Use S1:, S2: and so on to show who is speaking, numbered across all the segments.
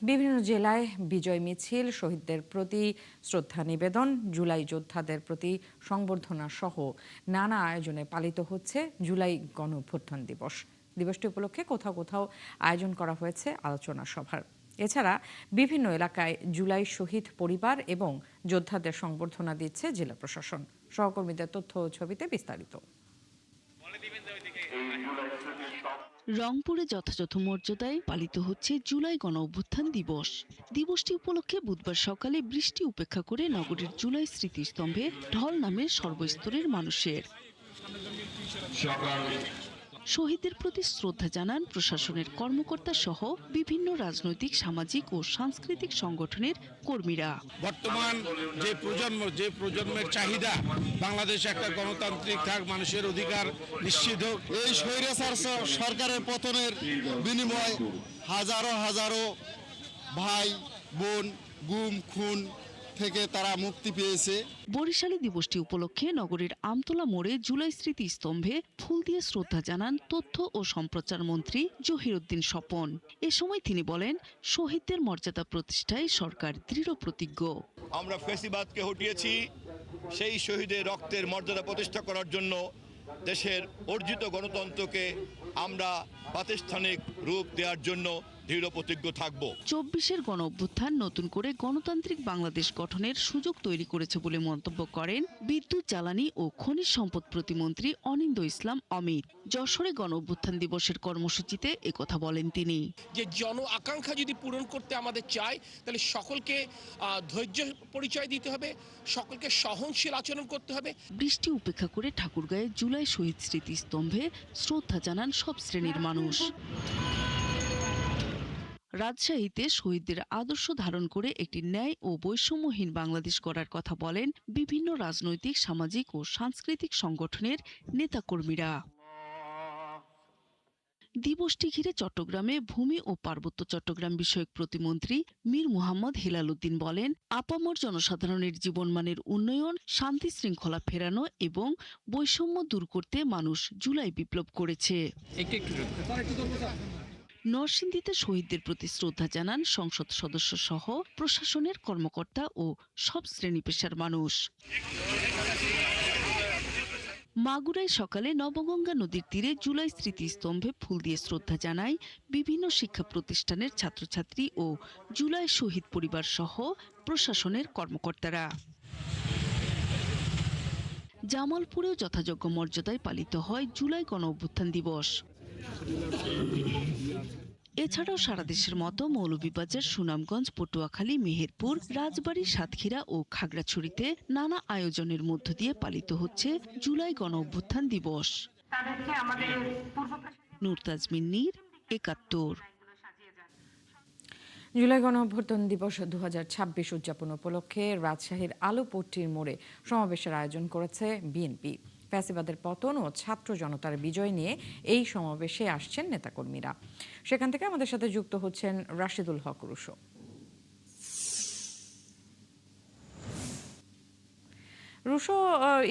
S1: বিভিন্ন জেলায় বিজয় মিছিল, শহীদদের প্রতি শ্রদ্ধা নিবেদন, জুলাই যোদ্ধাদের প্রতি সংবর্ধনা সহ নানা আয়োজনে পালিত হচ্ছে জুলাই গণঅভ্যুত্থান দিবস। দিবসটি উপলক্ষে কোথাও কোথাও আয়োজন করা হয়েছে আলোচনা সভার। এছাড়া বিভিন্ন এলাকায় জুলাই শহীদ পরিবার এবং যোদ্ধাদের সংবর্ধনা দিচ্ছে জেলা প্রশাসন। সহকর্মীদের তথ্য ও ছবিতে বিস্তারিত।
S2: রংপুরে যথাযথ মর্যাদায় পালিত হচ্ছে জুলাই গণঅভ্যুত্থান দিবস। দিবসটি উপলক্ষে বুধবার সকালে বৃষ্টি উপেক্ষা করে নগরীর জুলাই স্মৃতিস্তম্ভে ঢল নামে সর্বস্তরের মানুষের। শহীদদের প্রতি শ্রদ্ধা জানান প্রশাসনের কর্মকর্তা সহ বিভিন্ন রাজনৈতিক, সামাজিক ও সাংস্কৃতিক সংগঠনের কর্মীরা।
S3: বর্তমান যে প্রজন্মের চাহিদা, বাংলাদেশে একটা গণতান্ত্রিক থাক, মানুষের অধিকার নিশ্চিত হোক।
S4: এই স্বৈরাচার সরকারের পতনের বিনিময়ে হাজারো হাজারো ভাই বোন গুম খুন থেকে তারা মুক্তি পেয়েছে।
S2: বরিশালে দিবসটি উপলক্ষে নগরীর আমতলা মোড়ে জুলাই স্মৃতিস্তম্ভে ফুল দিয়ে শ্রদ্ধা জানান তথ্য ও সম্প্রচার মন্ত্রী জহিরুদ্দিন স্বপন। এ সময় তিনি বলেন, শহীদদের মর্যাদা প্রতিষ্ঠায় সরকার দৃঢ় প্রতিজ্ঞ।
S5: আমরা ফ্যাসিবাদকে হটিয়েছি, সেই শহীদের রক্তের মর্যাদা প্রতিষ্ঠা করার জন্য দেশের অর্জিত গণতন্ত্রকে আমরা প্রাতিষ্ঠানিক রূপ দেওয়ার জন্য দৃঢ় প্রতিজ্ঞ থাকব।
S2: ২৪-এর গণঅভ্যুত্থান নতুন করে গণতান্ত্রিক বাংলাদেশ গঠনের সুযোগ তৈরি করেছে বলে মন্তব্য করেন বিদ্যুৎ, জ্বালানি ও খনিজ সম্পদ প্রতিমন্ত্রী অনিন্দ্য ইসলাম অমিত। যশোরে গণঅভ্যুত্থান দিবসের কর্মসূচিতে একথা বলেন তিনি।
S6: যে জন আকাঙ্ক্ষা যদি পূরণ করতে আমাদের চাই, তাহলে সকলকে ধৈর্য পরিচয় দিতে হবে, সকলকে সহনশীল আচরণ করতে হবে।
S2: বৃষ্টি উপেক্ষা করে ঠাকুরগাঁয়ে জুলাই শহীদ স্মৃতিস্তম্ভে শ্রদ্ধা জানান সব শ্রেণীর মানুষ। রাজশাহীতে শহীদদের আদর্শ ধারণ করে একটি ন্যায় ও বৈষম্যহীন বাংলাদেশ গড়ার কথা বলেন বিভিন্ন রাজনৈতিক, সামাজিক ও সাংস্কৃতিক সংগঠনের নেতাকর্মীরা। দিবসটি ঘিরে চট্টগ্রামে ভূমি ও পার্বত্য চট্টগ্রাম বিষয়ক প্রতিমন্ত্রী মীর মুহাম্মদ হেলাল উদ্দিন বলেন, আপামর জনসাধারণের জীবনমানের উন্নয়ন, শান্তি শৃঙ্খলা ফেরানো এবং বৈষম্য দূর করতে মানুষ জুলাই বিপ্লব করেছে। নরসিংদীতে শহীদদের প্রতি শ্রদ্ধা জানান সংসদ সদস্য সহ প্রশাসনের কর্মকর্তা ও সব শ্রেণী পেশার মানুষ। মাগুরায় সকালে নবগঙ্গা নদীর তীরে জুলাই স্মৃতিস্তম্ভে ফুল দিয়ে শ্রদ্ধা জানায় বিভিন্ন শিক্ষা প্রতিষ্ঠানের ছাত্রছাত্রী ও জুলাই শহীদ পরিবার সহ প্রশাসনের কর্মকর্তারা। জামালপুরেও যথাযোগ্য মর্যাদায় পালিত হয় জুলাই গণঅভ্যুত্থান দিবস। এছাড়াও সারা দেশের মতো মৌলভীবাজার, সুনামগঞ্জ, পটুয়াখালী, মেহেরপুর, রাজবাড়ী, সাতক্ষীরা ও খাগড়াছড়িতে নানা আয়োজনের মধ্য দিয়ে পালিত হচ্ছে জুলাই গণঅভ্যুত্থান দিবস। নূর তাজমিন নীর, ৭১।
S1: জুলাই গণঅভ্যুত্থান দিবস ২০২৬ উদযাপন উপলক্ষে রাজশাহীর আলুপট্টির মোড়ে সমাবেশের আয়োজন করেছে বিএনপি। ফ্যাসিবাদের পতন ও ছাত্র জনতার বিজয় নিয়ে এই সমাবেশে আসছেন নেতাকর্মীরা। সেখান থেকে আমাদের সাথে যুক্ত হচ্ছেন রাশিদুল হক রুশো। রুশো,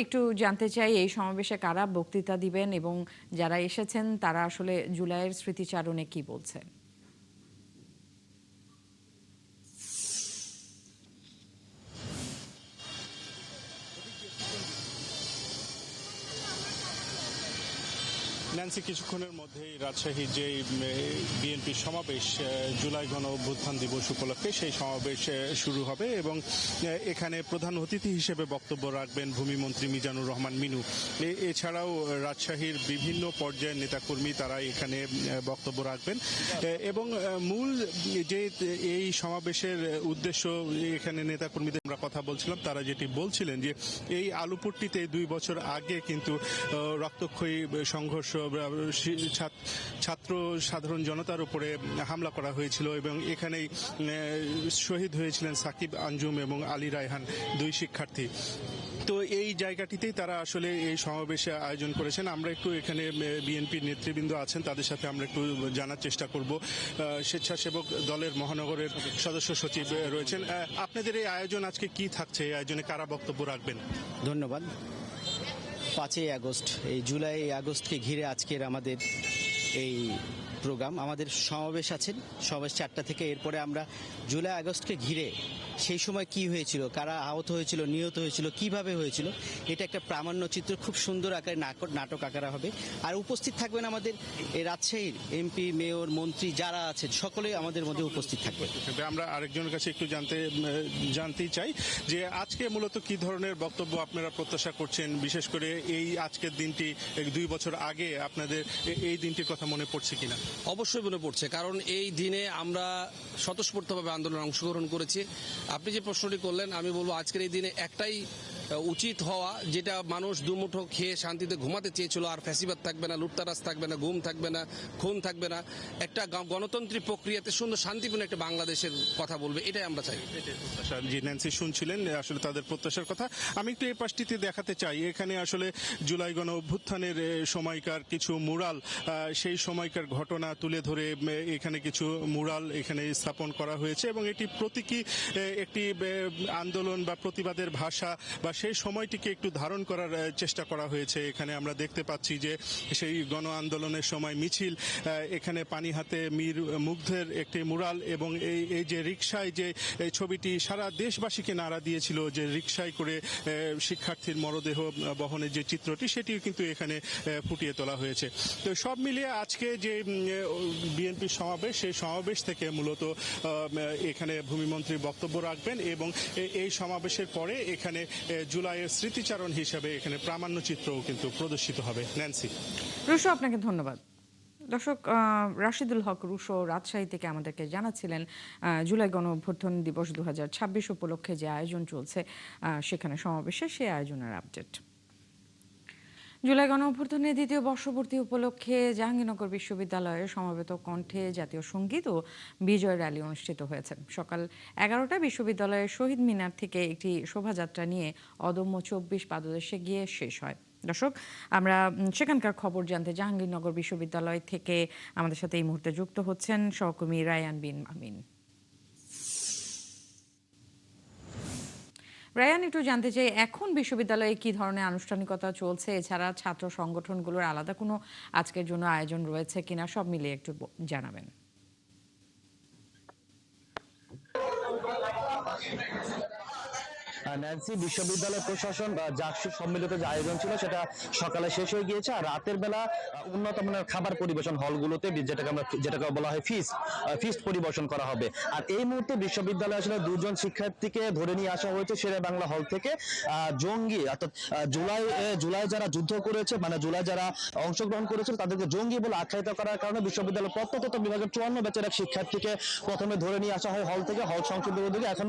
S1: একটু জানতে চাই এই সমাবেশে কারা বক্তৃতা দিবেন এবং যারা এসেছেন তারা আসলে জুলাইয়ের স্মৃতিচারণে কি বলছেন?
S7: ন্যান্সি, কিছুক্ষণের মধ্যেই রাজশাহীর যে বিএনপি সমাবেশ জুলাই গণ অভ্যুত্থান দিবস উপলক্ষে সেই সমাবেশ শুরু হবে এবং এখানে প্রধান অতিথি হিসেবে বক্তব্য রাখবেন ভূমিমন্ত্রী মিজানুর রহমান মিনু। এছাড়াও রাজশাহীর বিভিন্ন পর্যায়ের নেতাকর্মী তারা এখানে বক্তব্য রাখবেন এবং মূল যে এই সমাবেশের উদ্দেশ্য, এখানে নেতাকর্মীদের আমরা কথা বলছিলাম, তারা যেটি বলছিলেন যে এই আলুপট্টিতে 2 বছর আগে কিন্তু রক্তক্ষয়ী সংঘর্ষ, ছাত্র সাধারণ জনতার উপরে হামলা করা হয়েছিল এবং এখানেই শহীদ হয়েছিলেন সাকিব আঞ্জুম এবং আলী রায়হান, 2 শিক্ষার্থী। তো এই জায়গাটিতেই তারা আসলে এই সমাবেশে আয়োজন করেছেন। আমরা একটু এখানে বিএনপির নেতৃবৃন্দ আছেন, তাদের সাথে আমরা একটু জানার চেষ্টা করব। স্বেচ্ছাসেবক দলের মহানগরের সদস্য সচিব রয়েছেন। আপনাদের এই আয়োজন আজকে কি থাকছে? এই আয়োজনে কারা বক্তব্য রাখবেন?
S8: ধন্যবাদ। 5ই আগস্ট, এই জুলাই আগস্টকে ঘিরে আজকের আমাদের এই প্রোগ্রাম, আমাদের সমাবেশ আছেন, সমাবেশ 4টা থেকে। এরপরে আমরা জুলাই আগস্টকে ঘিরে সেই সময় কি হয়েছিল, কারা আহত হয়েছিল, নিহত হয়েছিল, কিভাবে হয়েছিল, এটা একটা প্রামাণ্য চিত্র খুব সুন্দর আকারে নাটক আকারে হবে। আর উপস্থিত থাকবেন আমাদের এই রাজশাহীর এমপি, মেয়র, মন্ত্রী যারা আছেন সকলেই আমাদের মধ্যে উপস্থিত থাকবে।
S7: আমরা আরেকজনের কাছে একটু জানতেই চাই যে আজকে মূলত কি ধরনের বক্তব্য আপনারা প্রত্যাশা করছেন, বিশেষ করে এই আজকের দিনটি 2 বছর আগে আপনাদের এই দিনটির কথা মনে পড়ছে কিনা?
S9: অবশ্যই মনে পড়ছে, কারণ এই দিনে আমরা স্বতঃস্ফূর্তভাবে আন্দোলনে অংশগ্রহণ করেছি। আপনি যে প্রশ্নটি করলেন, আমি বলবো আজকের এই দিনে একটাই উচিত হওয়া, যেটা মানুষ দুমুঠো খেয়ে শান্তিতে ঘুমাতে চেয়েছিল, আর ফ্যাসিবাদ থাকবে না, লুটতারাজ থাকবে না, গুম থাকবে না, খুন থাকবে না, একটা গণতান্ত্রিক প্রক্রিয়াতে সুন্দর শান্তিপূর্ণ একটা বাংলাদেশের কথা বলবে, এটাই আমরা চাই।
S7: জি, ন্যান্সি শুনছিলেন আসলে তাদের প্রত্যাশার কথা। আমি একটু এই পাশটিতে দেখাতে চাই, এখানে আসলে জুলাই গণ অভ্যুত্থানের সময়কার কিছু মুরাল, সেই সময়কার ঘটনা তুলে ধরে এখানে কিছু মুরাল এখানে স্থাপন করা হয়েছে এবং এটি প্রতীকী একটি আন্দোলন বা প্রতিবাদের ভাষা বা সেই সময়টিকে একটু ধারণ করার চেষ্টা করা হয়েছে। এখানে আমরা দেখতে পাচ্ছি যে সেই গণ আন্দোলনের সময় মিছিল, এখানে পানি হাতে মীর মুগ্ধের একটি মুরাল এবং এই যে রিকশায় যে ছবিটি সারা দেশবাসীকে নাড়া দিয়েছিল, যে রিকশায় করে শিক্ষার্থীর মরদেহ বহনের যে চিত্রটি, সেটিও কিন্তু এখানে ফুটিয়ে তোলা হয়েছে। তো সব মিলিয়ে আজকে যে বিএনপির সমাবেশ, সেই সমাবেশ থেকে মূলত এখানে ভূমিমন্ত্রী বক্তব্য রাখবেন এবং এই সমাবেশের পরে এখানে জুলাইয়ের স্মৃতিচারণ হিসাবে এখানে প্রামাণ্য চিত্রও কিন্তু প্রদর্শিত হবে। ন্যান্সি।
S1: রুশো, আপনাকে ধন্যবাদ। দর্শক, রাশিদুল হক রুশো রাজশাহী থেকে আমাদেরকে জানাচ্ছিলেন জুলাই গণ অভ্যুত্থান দিবস 2026 উপলক্ষে যে আয়োজন চলছে সেখানে সমাবেশে সেই আয়োজনের আপডেট। জুলাই গণ অভ্যুত্থানের দ্বিতীয় বর্ষপূর্তি উপলক্ষে জাহাঙ্গীরনগর বিশ্ববিদ্যালয়ে সমবেত কণ্ঠে জাতীয় সঙ্গীত ও বিজয় র্যালি অনুষ্ঠিত হয়েছে। সকাল 11টায় বিশ্ববিদ্যালয়ের শহীদ মিনার থেকে একটি শোভাযাত্রা নিয়ে অদম্য 24 পাদদেশে গিয়ে শেষ হয়। দর্শক, আমরা সেখানকার খবর জানতে জাহাঙ্গীরনগর বিশ্ববিদ্যালয় থেকে আমাদের সাথে এই মুহূর্তে যুক্ত হচ্ছেন সহকর্মী রায়ান বিন আমিন। রায়ান, একটু জানতে চাই এখন বিশ্ববিদ্যালয়ে কি ধরনের আনুষ্ঠানিকতা চলছে, এছাড়া ছাত্র সংগঠনগুলোর আলাদা কোনো আজকের জন্য আয়োজন রয়েছে কিনা, সব মিলিয়ে একটু জানাবেন।
S10: ন্যান্সি, বিশ্ববিদ্যালয় প্রশাসন বা জাকসু সম্মিলিত যে আয়োজন ছিল সেটা সকালে শেষ হয়ে গিয়েছে, আর রাতের বেলা উন্নত মানের খাবার পরিবেশন হলগুলোতে যেটাকে বলা হয় ফিস্ট পরিবেশন করা হবে। আর এই মুহূর্তে বিশ্ববিদ্যালয়ে আসলে 2 জন শিক্ষার্থীকে ধরে নিয়ে আসা হয়েছে শেরে বাংলা হল থেকে। জঙ্গি, অর্থাৎ জুলাই যারা যুদ্ধ করেছে, মানে জুলাই যারা অংশগ্রহণ করেছিল তাদেরকে জঙ্গি বলে আখ্যায়িত করার কারণে বিশ্ববিদ্যালয়ের প্রত্নতত্ত্ব বিভাগের 54 ব্যাচের এক শিক্ষার্থীকে প্রথমে ধরে নিয়ে আসা হয় হল থেকে, হল সংসদের দিকে। এখন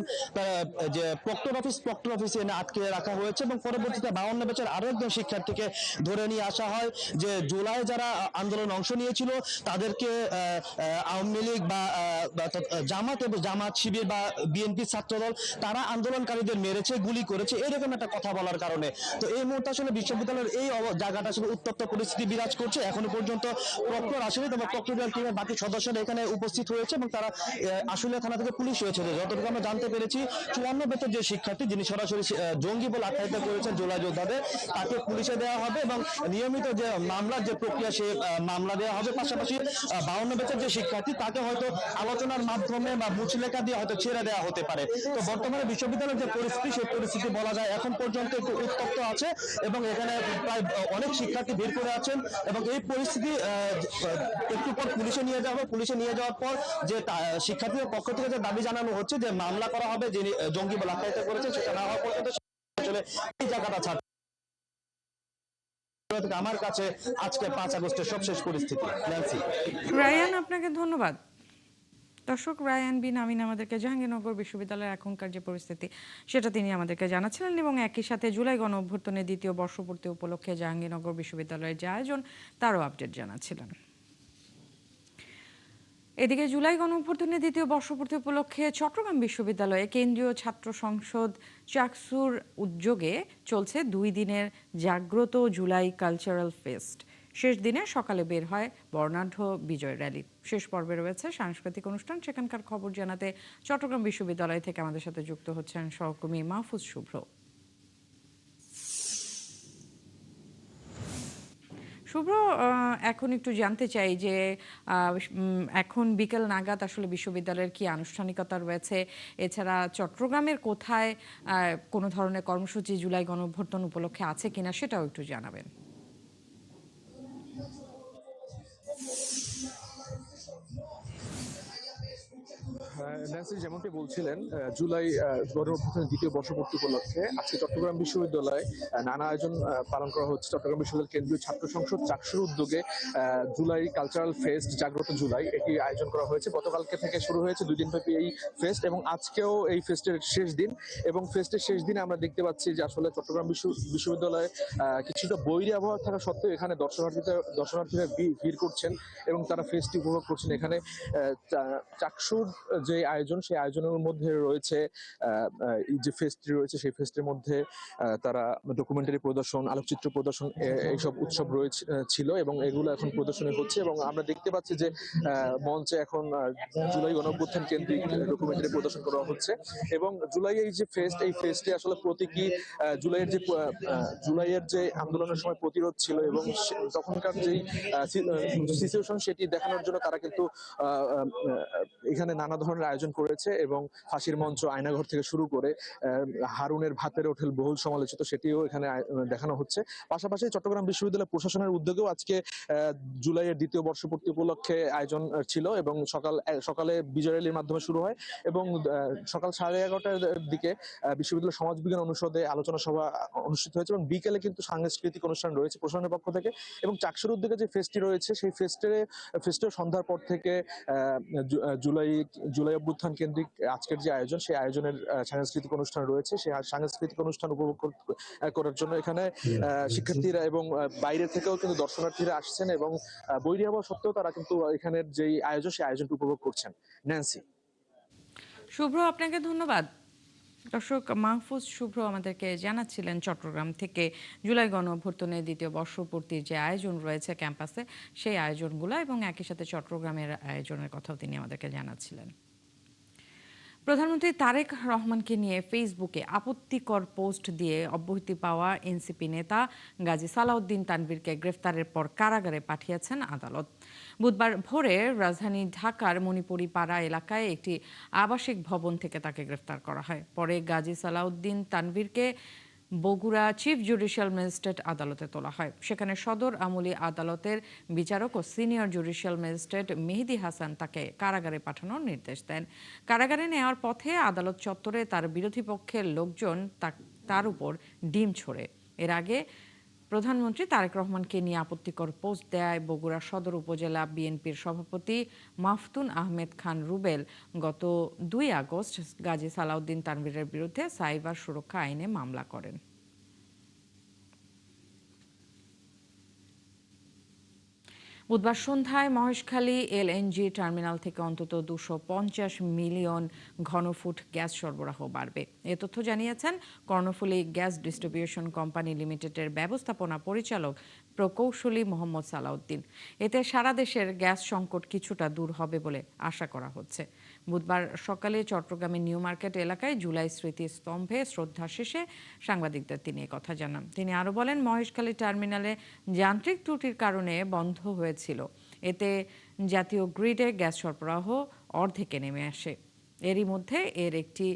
S10: যে প্রক্টর অফিসে এনে আটকে রাখা হয়েছে এবং পরবর্তীতে 52 ব্যাচের আরো একজন শিক্ষার্থীকে ধরে নিয়ে আসা হয়। যে জুলাই যারা আন্দোলনে অংশ নিয়েছিল তাদেরকে আওয়ামী লীগ বা জামাত শিবির বা বিএনপি ছাত্রদল তারা আন্দোলনকারীদের মেরেছে, গুলি করেছে, এরকম একটা কথা বলার কারণে। তো এই মুহূর্তে আসলে বিশ্ববিদ্যালয়ের এই জায়গাটা আসলে উত্তপ্ত পরিস্থিতি বিরাজ করছে। এখনো পর্যন্ত প্রক্টর আসেনি, তবে প্রক্টরিয়াল টিমের বাকি সদস্যরা এখানে উপস্থিত হয়েছে এবং তারা আসলে থানা থেকে পুলিশ হয়েছে। যতটুকু আমরা জানতে পেরেছি 54 ব্যাচের যে শিক্ষার্থী যিনি সরাসরি জঙ্গি বলে আখ্যায়িত করেছেন জুলাই যোদ্ধাদের, তাকে পুলিশে দেওয়া হবে এবং নিয়মিত যে মামলার যে প্রক্রিয়া সে মামলা দেওয়া হবে। পাশাপাশি 52 ব্যাচের যে শিক্ষার্থী তাকে হয়তো আলোচনার মাধ্যমে বা মুচলেখা দিয়ে হয়তো ছেড়ে দেওয়া হতে পারে। তো বর্তমানে বিশ্ববিদ্যালয়ের যে পরিস্থিতি, সেই পরিস্থিতি বলা যায় এখন পর্যন্ত একটু উত্তপ্ত আছে এবং এখানে প্রায় অনেক শিক্ষার্থী ভিড় করে আছেন এবং এই পরিস্থিতি একটু পর পুলিশে নিয়ে যাওয়া হবে। পুলিশে নিয়ে যাওয়ার পর যে শিক্ষার্থীদের পক্ষ থেকে যে দাবি জানানো হচ্ছে যে মামলা করা হবে, যিনি জঙ্গি বলে আখ্যায়িত করেছে, সেটা না হওয়া পর্যন্ত এই জায়গাটা ছাড়। আমার কাছে আজকে 5 আগস্টের সবশেষ পরিস্থিতি। ন্যান্সি।
S1: রায়ান, আপনাকে ধন্যবাদ। দর্শক, রায়ান বিন আমিন আমাদেরকে জাহাঙ্গীরনগর বিশ্ববিদ্যালয়ের এখনকার যে পরিস্থিতি সেটা তিনি আমাদেরকে জানাচ্ছিলেন এবং একই সাথে জুলাই গণ অভ্যুত্থানের দ্বিতীয় বর্ষপূর্তি উপলক্ষে জাহাঙ্গীরনগর বিশ্ববিদ্যালয়ের যে আয়োজন তারও আপডেট জানাচ্ছিলেন। এদিকে জুলাই গণ অভ্যুত্থানের দ্বিতীয় বর্ষপূর্তি উপলক্ষে চট্টগ্রাম বিশ্ববিদ্যালয়ে কেন্দ্রীয় ছাত্র সংসদ চাকসুর উদ্যোগে চলছে 2 দিনের জাগ্রত জুলাই কালচারাল ফেস্ট। শেষ দিনে সকালে বের হয় বর্ণাঢ্য বিজয় র্যালি। শেষ পর্বে রয়েছে সাংস্কৃতিক অনুষ্ঠান। সেখানকার খবর জানাতে চট্টগ্রাম বিশ্ববিদ্যালয় থেকে আমাদের সাথে যুক্ত হচ্ছেন সহকর্মী মাহফুজ শুভ্র। শুভ্র, এখন একটু জানতে চাই যে এখন বিকেল নাগাদ আসলে বিশ্ববিদ্যালয়ের কি আনুষ্ঠানিকতা রয়েছে, এছাড়া চট্টগ্রামের কোথায় কোনো ধরনের কর্মসূচি জুলাই গণঅভ্যুত্থান উপলক্ষে আছে কিনা সেটাও একটু জানাবেন।
S11: ন্যান্সি যেমনটি বলছিলেন, জুলাই গণঅভ্যুত্থানের দ্বিতীয় বর্ষপূর্তি উপলক্ষে আজকে চট্টগ্রাম বিশ্ববিদ্যালয়ে নানা আয়োজন পালন করা হচ্ছে। চট্টগ্রাম বিশ্ববিদ্যালয় কেন্দ্রীয় ছাত্র সংসদ চাকসুর উদ্যোগে জুলাই কালচারাল ফেস্ট জাগ্রত জুলাই এটি আয়োজন করা হয়েছে। গতকালকে থেকে শুরু হয়েছে 2 দিনব্যাপী এই ফেস্ট এবং আজকেও এই ফেস্টের শেষ দিন। এবং ফেস্টের শেষ দিনে আমরা দেখতে পাচ্ছি যে আসলে চট্টগ্রাম বিশ্ববিদ্যালয়ে কিছুটা বৈরী আবহাওয়া থাকা সত্ত্বেও এখানে দর্শনার্থীরা ভিড় করছেন এবং তারা ফেস্টটি উপভোগ করছেন। এখানে চাকসুর যে আয়োজন, সেই আয়োজনের মধ্যে রয়েছে যে ফেস্টটি রয়েছে, সেই ফেস্টের মধ্যে তারা ডকুমেন্টারি প্রদর্শন, আলোকচিত্র প্রদর্শন, এইসব উৎসব রয়েছে ছিল এবং এগুলো এখন প্রদর্শনী হচ্ছে। এবং আমরা দেখতে পাচ্ছি যে মঞ্চে এখন জুলাই গণঅভ্যুত্থান কেন্দ্রিক ডকুমেন্টারি প্রদর্শন করা হচ্ছে। এবং জুলাই এই যে ফেস্ট, এই ফেস্টে আসলে প্রতীকী জুলাইয়ের যে আন্দোলনের সময় প্রতিরোধ ছিল এবং তখনকার যেই সিচুয়েশন সেটি দেখানোর জন্য তারা কিন্তু এখানে নানা ধরনের আয়োজন করেছে। এবং ফাঁসির মঞ্চ, আয়নাঘর থেকে শুরু করে হারুনের ভাতের হোটেল বহুল সমালোচিত, সেটিও এখানে দেখানো হচ্ছে। পাশাপাশি চট্টগ্রাম বিশ্ববিদ্যালয় প্রশাসনের উদ্যোগেও আজকে জুলাইয়ের দ্বিতীয় বর্ষপূর্তি উপলক্ষে আয়োজন ছিল এবং সকালে বিজয় র্যালির মাধ্যমে শুরু হয় এবং সকাল 11:30টার দিকে বিশ্ববিদ্যালয় সমাজবিজ্ঞান অনুষদে আলোচনা সভা অনুষ্ঠিত হয়েছে এবং বিকেলে কিন্তু সাংস্কৃতিক অনুষ্ঠান রয়েছে প্রশাসনের পক্ষ থেকে। এবং চাকসুর উদ্যোগে যে ফেস্টটি রয়েছে, সেই ফেস্টের সন্ধ্যার পর থেকে জুলাই অভ্যুত্থান কেন্দ্রিক আজকের যে আয়োজন, সেই আয়োজনের সাংস্কৃতিক অনুষ্ঠান রয়েছে। সেই সাংস্কৃতিক অনুষ্ঠান উপভোগ করার জন্য এখানে শিক্ষার্থীরা এবং বাইরে থেকেও কিন্তু দর্শনার্থীরা আসছেন এবং বৈরী আবহাওয়া সত্ত্বেও তারা কিন্তু এখানের যেই আয়োজন, সেই আয়োজনটি উপভোগ করছেন। ন্যান্সি।
S1: শুভ্র, আপনাকে ধন্যবাদ। দর্শক, মাহফুজ শুভ্র আমাদেরকে জানাচ্ছিলেন চট্টগ্রাম থেকে জুলাই গণঅভ্যুত্থানের দ্বিতীয় বর্ষপূর্তির যে আয়োজন রয়েছে ক্যাম্পাসে, সেই আয়োজনগুলো এবং একই সাথে চট্টগ্রামের আয়োজনের কথাও তিনি আমাদেরকে জানাচ্ছিলেন। প্রধানমন্ত্রী তারেক রহমানকে নিয়ে ফেসবুকে আপত্তিকর পোস্ট দিয়ে অব্যাহতি পাওয়া এনসিপি নেতা গাজী সালাউদ্দিন তানভীরকে গ্রেফতারের পর কারাগারে পাঠিয়েছেন আদালত। বুধবার ভোরে রাজধানী ঢাকার মণিপুরি পাড়া এলাকায় একটি আবাসিক ভবন থেকে তাকে গ্রেফতার করা হয়। পরে গাজী সালাউদ্দিন তানভীরকে বগুড়া চিফ জুডিশিয়াল ম্যাজিস্ট্রেট আদালতে তোলা হয়। সেখানে সদর আমলি আদালতের বিচারক ও senior judicial magistrate Mehedi Hasan তাকে কারাগারে পাঠানোর নির্দেশ দেন। কারাগারে নেওয়ার পথে আদালত চত্বরে তার বিরোধী পক্ষের লোকজন তার উপর ডিম ছোড়ে। এর আগে প্রধানমন্ত্রী তারেক রহমানকে নিয়ে আপত্তিকর পোস্ট দেয় বগুড়া সদর উপজেলা বিএনপির সভাপতি মাফতুন আহমেদ খান রুবেল গত 2 আগস্ট গাজী সালাউদ্দিন তানভীরের বিরুদ্ধে সাইবার সুরক্ষা আইনে মামলা করেন। বুধবার সন্ধ্যায় মহেশখালী এলএনজি টার্মিনাল থেকে অন্তত 250 মিলিয়ন ঘনফুট গ্যাস সরবরাহ বাড়বে। এ তথ্য জানিয়েছেন কর্ণফুলী গ্যাস ডিস্ট্রিবিউশন কোম্পানি লিমিটেডের ব্যবস্থাপনা পরিচালক প্রকৌশলী মোহাম্মদ সালাউদ্দিন। এতে সারা দেশের গ্যাস সংকট কিছুটা দূর হবে বলে আশা করা হচ্ছে। বুধবার সকালে চট্টগ্রামের নিউ মার্কেট এলাকায় জুলাই স্মৃতি স্তম্ভে শ্রদ্ধা শেষে সাংবাদিকদের তিনি কথা জানান। তিনি আরও বলেন, মহেশখালী টার্মিনালে যান্ত্রিক ত্রুটির কারণে বন্ধ হয়েছিল। এতে জাতীয় গ্রিডে গ্যাস সরবরাহ অর্ধেকে নেমে আসে। এরই মধ্যে এর একটি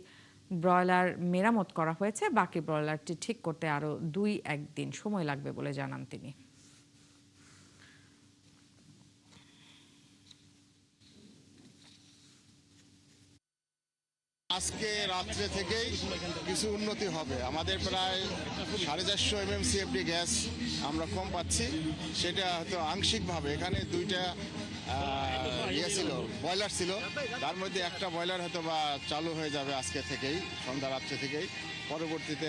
S1: ব্রয়লার মেরামত করা হয়েছে। বাকি ব্রয়লারটি ঠিক করতে আরও 2-1 দিন সময় লাগবে বলে জানান তিনি।
S4: আজকে রাত্রে থেকেই কিছু উন্নতি হবে। আমাদের প্রায় 450 MMCFD গ্যাস আমরা কম পাচ্ছি, সেটা হয়তো আংশিকভাবে এখানে 2টা বয়লার ছিল, তার মধ্যে একটা বয়লার হয়তো বা চালু হয়ে যাবে আজকে থেকেই, সন্ধ্যা রাত্রে থেকেই। পরবর্তীতে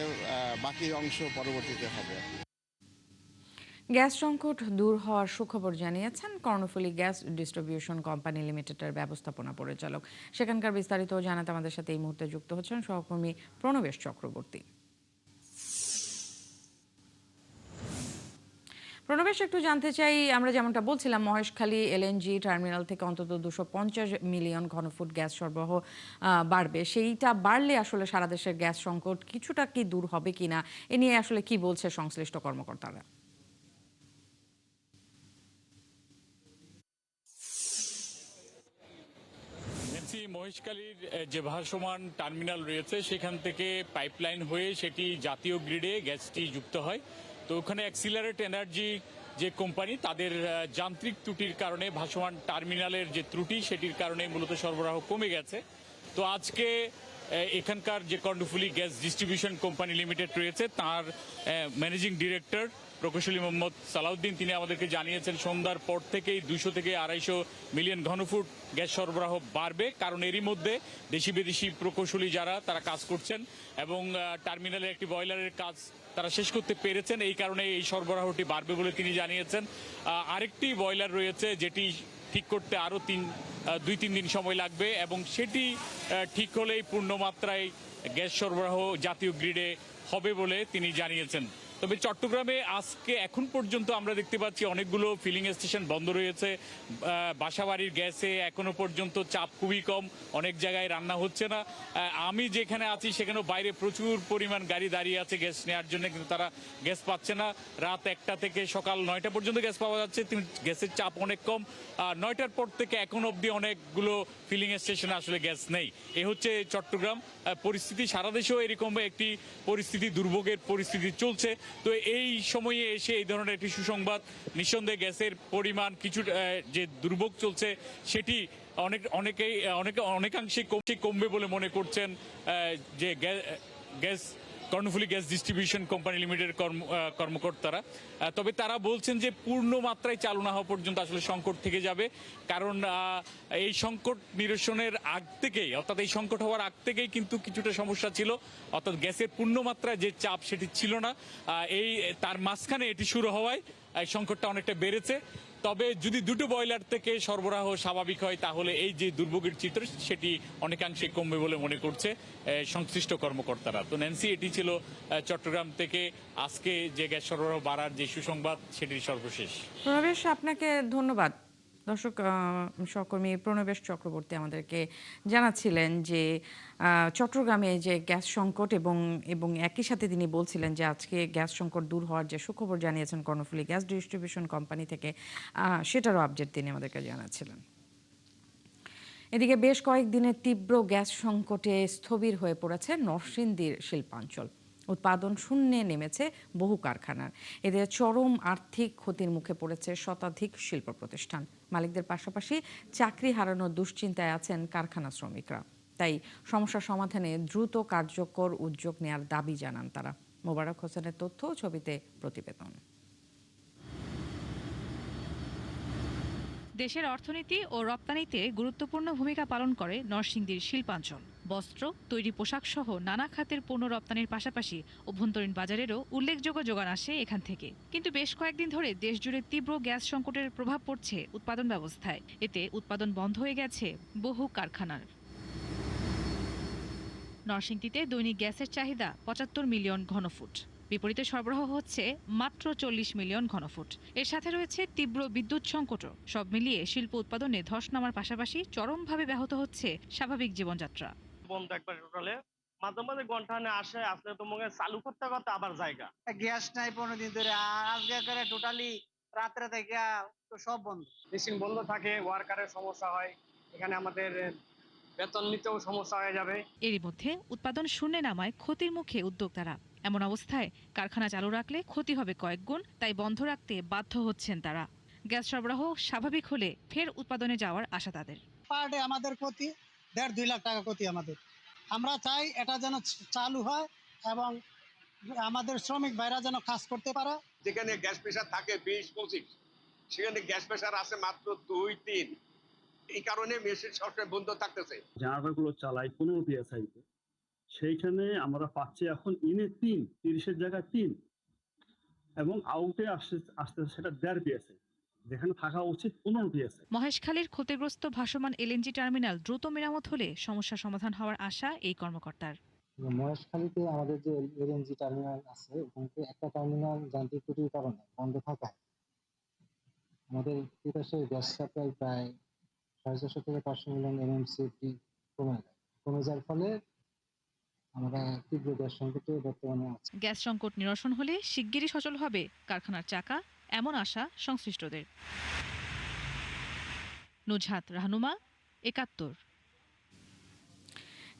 S4: বাকি অংশ পরবর্তীতে হবে।
S1: গ্যাস সংকট দূর হওয়ার সুখবর জানিয়েছেন কর্ণফুলী গ্যাস ডিস্ট্রিবিউশন কোম্পানি লিমিটেডের ব্যবস্থাপনা পরিচালক। সেখানকার বিস্তারিত জানাতে আমাদের সাথে এই মুহূর্তে যুক্ত হচ্ছেন সহকর্মী প্রণবেশ চক্রবর্তী। প্রণবেশ, একটু জানতে চাই, আমরা যেমনটা বলছিলাম মহেশখালী এলএনজি টার্মিনাল থেকে অন্তত 250 মিলিয়ন ঘনফুট গ্যাস সরবরাহ বাড়বে। সেইটা বাড়লে আসলে সারা দেশের গ্যাস সংকট কিছুটা কি দূর হবে কিনা, এ নিয়ে আসলে কি বলছে সংশ্লিষ্ট কর্মকর্তারা?
S12: মহেশখালীর যে ভাসমান টার্মিনাল রয়েছে সেখান থেকে পাইপলাইন হয়ে সেটি জাতীয় গ্রিডে গ্যাসটি যুক্ত হয়। তো ওখানে অ্যাক্সিলারেট এনার্জি যে কোম্পানি, তাদের যান্ত্রিক ত্রুটির কারণে ভাসমান টার্মিনালের যে ত্রুটি সেটির কারণে মূলত সরবরাহ কমে গেছে। তো আজকে এখানকার যে Karnaphuli gas distribution company limited রয়েছে তার ম্যানেজিং ডিরেক্টর প্রকৌশলী মোহাম্মদ সালাউদ্দিন তিনি আমাদেরকে জানিয়েছেন সন্ধ্যার পর থেকেই 200 থেকে 250 মিলিয়ন ঘনফুট গ্যাস সরবরাহ বাড়বে, কারণ এরই মধ্যে দেশি বিদেশি প্রকৌশলী যারা তারা কাজ করছেন এবং টার্মিনালের একটি বয়লারের কাজ তারা শেষ করতে পেরেছেন, এই কারণে এই সরবরাহটি বাড়বে বলে তিনি জানিয়েছেন। আরেকটি বয়লার রয়েছে যেটি ঠিক করতে আরও 2-3 দিন সময় লাগবে এবং সেটি ঠিক হলেই পূর্ণমাত্রায় গ্যাস সরবরাহ জাতীয় গ্রিডে হবে বলে তিনি জানিয়েছেন। তবে চট্টগ্রামে আজকে এখন পর্যন্ত আমরা দেখতে পাচ্ছি অনেকগুলো ফিলিং স্টেশন বন্ধ রয়েছে। বাসাবাড়ির গ্যাসে এখনো পর্যন্ত চাপ খুবই কম, অনেক জায়গায় রান্না হচ্ছে না। আমি যেখানে আছি সেখানেও বাইরে প্রচুর পরিমাণ গাড়ি দাঁড়িয়ে আছে গ্যাস নেওয়ার জন্য, কিন্তু তারা গ্যাস পাচ্ছে না। রাত 1টা থেকে সকাল 9টা পর্যন্ত গ্যাস পাওয়া যাচ্ছে, কিন্তু গ্যাসের চাপ অনেক কম। 9টার পর থেকে এখন অবধি অনেকগুলো ফিলিং স্টেশনে আসলে গ্যাস নেই। এ হচ্ছে চট্টগ্রাম পরিস্থিতি। সারা দেশেও এরকম একটি পরিস্থিতি, দুর্ভোগের পরিস্থিতি চলছে। তো এই সময়ে এসে এই ধরনের একটি সুসংবাদ, নিঃসন্দেহে গ্যাসের পরিমাণ কিছু যে দুর্ভোগ চলছে সেটি অনেকাংশে কমবে বলে মনে করছেন যে gas Karnaphuli gas distribution company লিমিটেডের কর্মকর্তারা। তবে তারা বলছেন যে পূর্ণ মাত্রায় চালু না হওয়া পর্যন্ত আসলে সংকট থেকে যাবে, কারণ এই সংকট নিরসনের আগ থেকেই, অর্থাৎ এই সংকট হওয়ার আগ থেকেই কিন্তু কিছুটা সমস্যা ছিল, অর্থাৎ গ্যাসের পূর্ণ মাত্রায় যে চাপ সেটি ছিল না। তার মাঝখানে এটি শুরু হওয়ায় সংকটটা অনেকটা বেড়েছে। তবে যদি দুটো বয়লার থেকে সরবরাহ স্বাভাবিক হয় তাহলে এই যে দুর্ভোগের চিত্র সেটি অনেকাংশে কমবে বলে মনে করছে সংশ্লিষ্ট কর্মকর্তারা। তো ন্যান্সি, এটি ছিল চট্টগ্রাম থেকে আজকে যে গ্যাস সরবরাহ বাড়ার যে সুসংবাদ সেটির সর্বশেষ।
S1: প্রণবেশ, আপনাকে ধন্যবাদ। দর্শক, সহকর্মী প্রণবেশ চক্রবর্তী আমাদেরকে জানাচ্ছিলেন যে চট্টগ্রামে যে গ্যাস সংকট এবং একই সাথে তিনি বলছিলেন যে আজকে গ্যাস সংকট দূর হওয়ার যে সুখবর জানিয়েছেন কর্ণফুলী গ্যাস ডিস্ট্রিবিউশন কোম্পানি থেকে, সেটারও আপডেট তিনি আমাদেরকে জানাচ্ছিলেন। এদিকে বেশ কয়েকদিনের তীব্র গ্যাস সংকটে স্থবির হয়ে পড়েছে নরসিংদীর শিল্পাঞ্চল। উৎপাদন শূন্যে নেমেছে বহু কারখানার। এতে চরম আর্থিক ক্ষতির মুখে পড়েছে শতাধিক শিল্প প্রতিষ্ঠান। মালিকদের পাশাপাশি চাকরি হারানোর দুশ্চিন্তায় আছেন কারখানা শ্রমিকরা। তাই সমস্যা সমাধানে দ্রুত কার্যকর উদ্যোগ নেয়ার দাবি জানান তারা। মোবারক হোসেনের তথ্য, ছবিতে প্রতিবেদন।
S13: দেশের অর্থনীতি ও রপ্তানিতে গুরুত্বপূর্ণ ভূমিকা পালন করে নরসিংদীর শিল্পাঞ্চল। বস্ত্র, তৈরি পোশাক সহ নানা খাতের পণ্য রপ্তানির পাশাপাশি অভ্যন্তরীণ বাজারেরও উল্লেখযোগ্য যোগান আসে এখান থেকে। কিন্তু বেশ কয়েকদিন ধরে দেশজুড়ে তীব্র গ্যাস সংকটের প্রভাব পড়ছে উৎপাদন ব্যবস্থায়। এতে উৎপাদন বন্ধ হয়ে গেছে বহু কারখানার। নরসিংদীতে দৈনিক গ্যাসের চাহিদা 75 মিলিয়ন ঘনফুট, বিপরীতে সরবরাহ হচ্ছে মাত্র 40 মিলিয়ন ঘনফুট। এর সাথে রয়েছে তীব্র বিদ্যুৎ সংকটও। সব মিলিয়ে শিল্প উৎপাদনে ধস নামার পাশাপাশি চরমভাবে ব্যাহত হচ্ছে স্বাভাবিক জীবনযাত্রা।
S14: বন্ধ একবার টোটালে মাঝে মাঝে ঘন্টাখানে আসলে তো মনে চালু করতে করতে আবার জায়গা গ্যাস নাই 15 দিন ধরে, আজকে করে টোটালি রাত্রে থেকে তো সব বন্ধ, মেশিন বন্ধ থাকে, ওয়ার্কারের সমস্যা হয়, এখানে আমাদের বেতন নিতেও সমস্যা হয়ে যাবে।
S13: এরই মধ্যে উৎপাদন শূন্যে নামায় ক্ষতির মুখে উদ্যোক্তারা। এমন অবস্থায় কারখানা চালু রাখলে ক্ষতি হবে কয়েক গুণ, তাই বন্ধ রাখতে বাধ্য হচ্ছেন তারা। গ্যাস সরবরাহ স্বাভাবিক হলে ফের উৎপাদনে যাওয়ার আশা তাদের।
S15: পার ডে আমাদের ক্ষতি 1.5-2 লাখ টাকা ক্ষতি আমাদের। আমরা চাই এটা যেন চালু হয় এবং আমাদের শ্রমিক ভাইরা যেন কাজ করতে পারে।
S16: যেখানে গ্যাস প্রেসার থাকে 20-25, সেখানে গ্যাস প্রেসার আছে মাত্র 2-3। এই কারণে মেশিন সবসময় বন্ধ থাকতেছে।
S17: জেনারেটরগুলো চালাই 15 PSI তে, সেইখানে আমরা পাচ্ছি এখন ইনে 30-এর জায়গায় 3 এবং আউটে আসতে সেটা 1.5 PSI, যেখানে থাকা উচিত 15 PSI।
S13: মহেশখালীর ক্ষতিগ্রস্ত ভাসমান এলএনজি টার্মিনাল দ্রুত মেরামত হলে সমস্যা সমাধান হওয়ার আশা এই কর্মকর্তার।
S18: মহেশখালীতে আমাদের যে এলএনজি টার্মিনাল আছে, ওখানে একটা টার্মিনাল যান্ত্রিক ত্রুটির কারণে বন্ধ থাকায় আমাদের বিদেশের গ্যাস সাপ্লাই প্রায় 450 থেকে 500 মিলিয়ন MMCFD কমে যাওয়ার ফলে আমরা তীব্র গ্যাস সংকটে বর্তমানে আছি।
S13: গ্যাস সংকট নিরসন হলে শিগগিরই সচল হবে কারখানার চাকা, এমন আশা সংশ্লিষ্টদের। নুজহাত রাহনুমা, ৭১।